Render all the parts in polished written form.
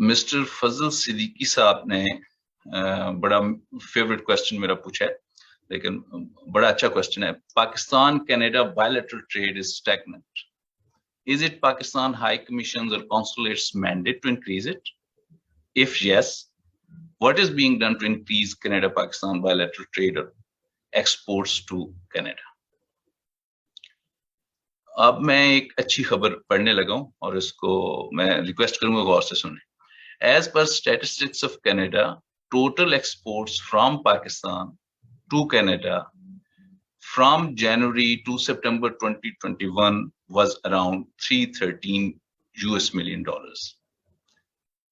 Mister फजल सिद्दीकी साहब ने बड़ा फेवरेट क्वेश्चन मेरा पूछा है, लेकिन बड़ा अच्छा क्वेश्चन है। Pakistan Canada bilateral trade is stagnant. Is it Pakistan High Commission's or consulate's mandate to increase it? If yes, what is being done to increase Canada-Pakistan bilateral trade or exports to Canada? अब मैं एक अच्छी खबर पढ़ने लगा हूं और इसको मैं रिक्वेस्ट करूंगा गौर से सुने. As per statistics of Canada, total exports from Pakistan to Canada from January to September 2021 was around $313 million.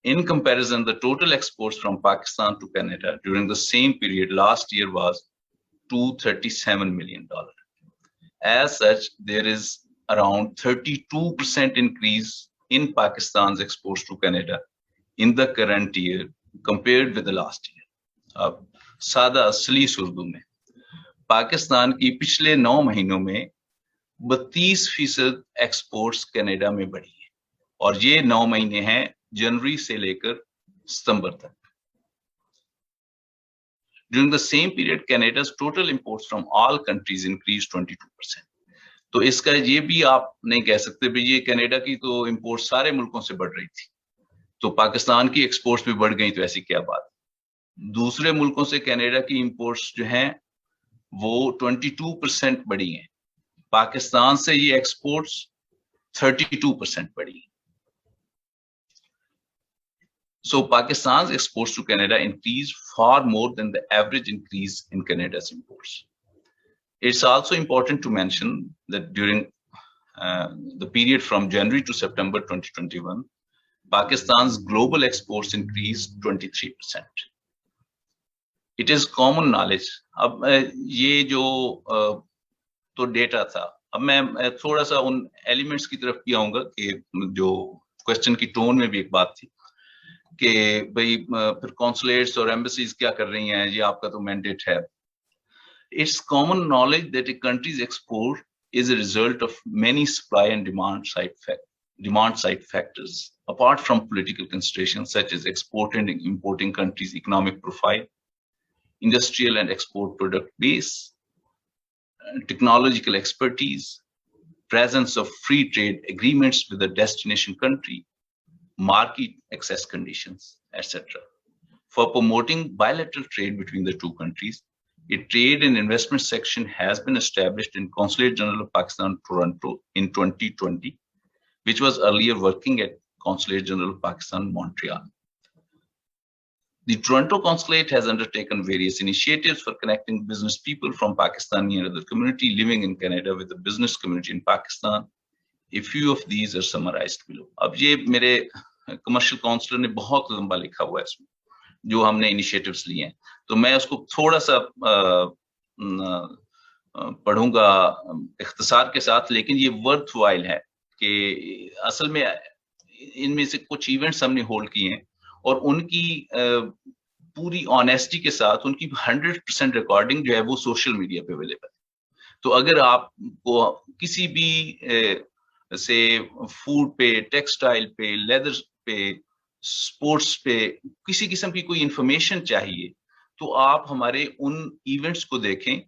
In comparison, the total exports from Pakistan to Canada during the same period last year was $237 million. As such, there is around 32% increase in Pakistan's exports to Canada in the current year compared with the last year. अब सादा असली उर्दू में पाकिस्तान की पिछले 9 महीनों में 32% exports Canada में बढ़ी है और ये 9 महीने हैं जनवरी से लेकर सितंबर तक. During the same period, Canada's total imports from all countries increased 22%. तो इसका ये भी आप नहीं कह सकते भी ये कनाडा की तो इंपोर्ट सारे मुल्कों से बढ़ रही थी तो पाकिस्तान की एक्सपोर्ट्स भी बढ़ गई, तो ऐसी क्या बात. दूसरे मुल्कों से कनाडा की इंपोर्ट्स जो हैं वो 22% बढ़ी हैं. पाकिस्तान से ये एक्सपोर्ट्स 32% बढ़ी. So Pakistan's exports to Canada increased far more than the average increase in Canada's imports. It's also important to mention that during the period from January to September 2021, Pakistan's global exports increased 23%. It is common knowledge. अब ये जो तो data था, अब मैं थोड़ा सा उन एलिमेंट्स की तरफ भी आऊंगा कि जो क्वेश्चन की टोन में भी एक बात थी कि भाई फिर कॉन्सुलेट्स और एम्बेसीज क्या कर रही हैं, ये आपका तो मैंडेट है. It's common knowledge that a country's export is a result of many supply and demand side factors, apart from political considerations such as export and importing countries' economic profile, industrial and export product base, technological expertise, presence of free trade agreements with the destination country, market access conditions, etc. For promoting bilateral trade between the two countries, a trade and investment section has been established in Consulate General of Pakistan, Toronto in 2020, which was earlier working at Consulate General of Pakistan, Montreal. The Toronto Consulate has undertaken various initiatives for connecting business people from Pakistani and other community living in Canada with the business community in Pakistan. A few of these are summarized below. अब ये मेरे commercial counsellor ने बहुत लंबा लिखा हुआ है इसमें जो हमने इनिशिएटिव्स लिए हैं, तो मैं उसको थोड़ा सा पढ़ूंगा इख्तिसार के साथ, लेकिन ये वर्थ वाइल है कि असल में इनमें से कुछ इवेंट्स हमने होल्ड किए हैं और उनकी पूरी ऑनेस्टी के साथ उनकी 100% रिकॉर्डिंग जो है वो सोशल मीडिया पे अवेलेबल है. तो अगर आपको किसी भी से फूड पे, टेक्सटाइल पे, लेदर पे, स्पोर्ट्स पे किसी किस्म की कोई इंफॉर्मेशन चाहिए तो आप हमारे उन इवेंट्स को देखें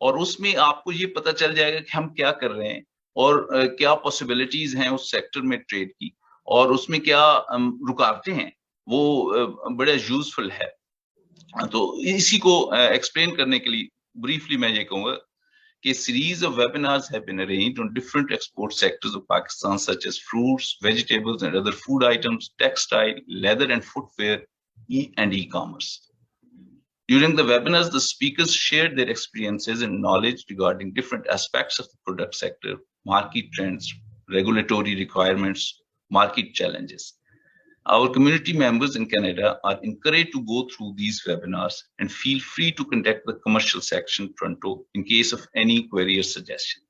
और उसमें आपको ये पता चल जाएगा कि हम क्या कर रहे हैं और क्या पॉसिबिलिटीज हैं उस सेक्टर में ट्रेड की और उसमें क्या रुकावटें हैं, वो बड़ा यूजफुल है. तो इसी को एक्सप्लेन करने के लिए ब्रीफली मैं ये कहूंगा कि series of webinars have been arranged on different export sectors of Pakistan such as fruits, vegetables and other food items, textile, leather and footwear, and e-commerce. During the webinars, the speakers shared their experiences and knowledge regarding different aspects of the product sector, market trends, regulatory requirements, market challenges. Our community members in Canada are encouraged to go through these webinars and feel free to contact the commercial section Toronto in case of any query or suggestion.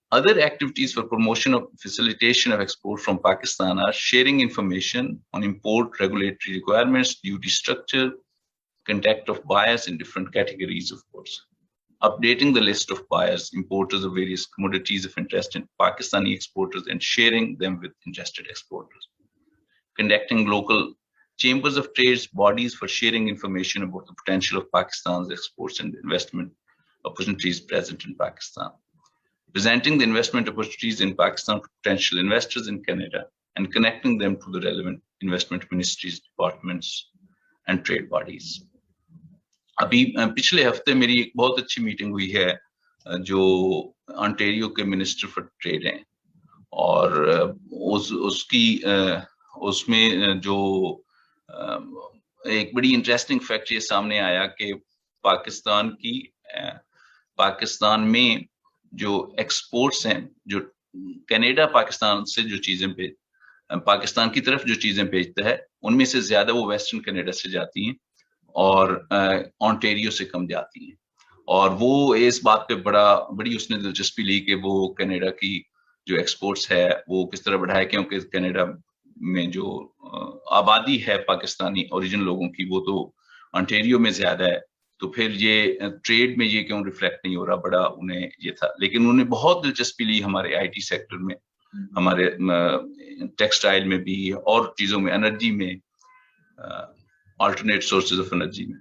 Other activities for promotion of facilitation of export from Pakistan are sharing information on import regulatory requirements, duty structure, contact of buyers in different categories of goods, updating the list of buyers, importers of various commodities of interest in Pakistani exporters and sharing them with interested exporters. conducting local chambers of trades bodies for sharing information about the potential of Pakistan's exports and investment opportunities present in Pakistan, presenting the investment opportunities in Pakistan to potential investors in Canada, and connecting them to the relevant investment ministries, departments, and trade bodies. अभी पिछले हफ्ते मेरी एक बहुत अच्छी meeting हुई है जो ऑन्टेरियो के मिनिस्टर फॉर ट्रेड हैं, और उसमें जो एक बड़ी इंटरेस्टिंग फैक्ट ये सामने आया कि पाकिस्तान में जो एक्सपोर्ट्स हैं, जो कनाडा पाकिस्तान से जो चीजें पाकिस्तान की तरफ जो चीजें भेजता है, उनमें से ज्यादा वो वेस्टर्न कनाडा से जाती हैं और ऑन्टेरियो से कम जाती हैं। और वो इस बात पे बड़ी उसने दिलचस्पी ली कि वो कनाडा की जो एक्सपोर्ट्स है वो किस तरह बढ़ाए, क्योंकि कनाडा में जो आबादी है पाकिस्तानी ओरिजिनल लोगों की वो तो ऑन्टेरियो में ज्यादा है, तो फिर ये ट्रेड में ये क्यों रिफ्लेक्ट नहीं हो रहा, बड़ा उन्हें ये था। लेकिन उन्होंने बहुत दिलचस्पी ली हमारे आईटी सेक्टर में, हमारे टेक्सटाइल में भी और चीजों में, एनर्जी में, अल्टरनेट सोर्सेज ऑफ एनर्जी में।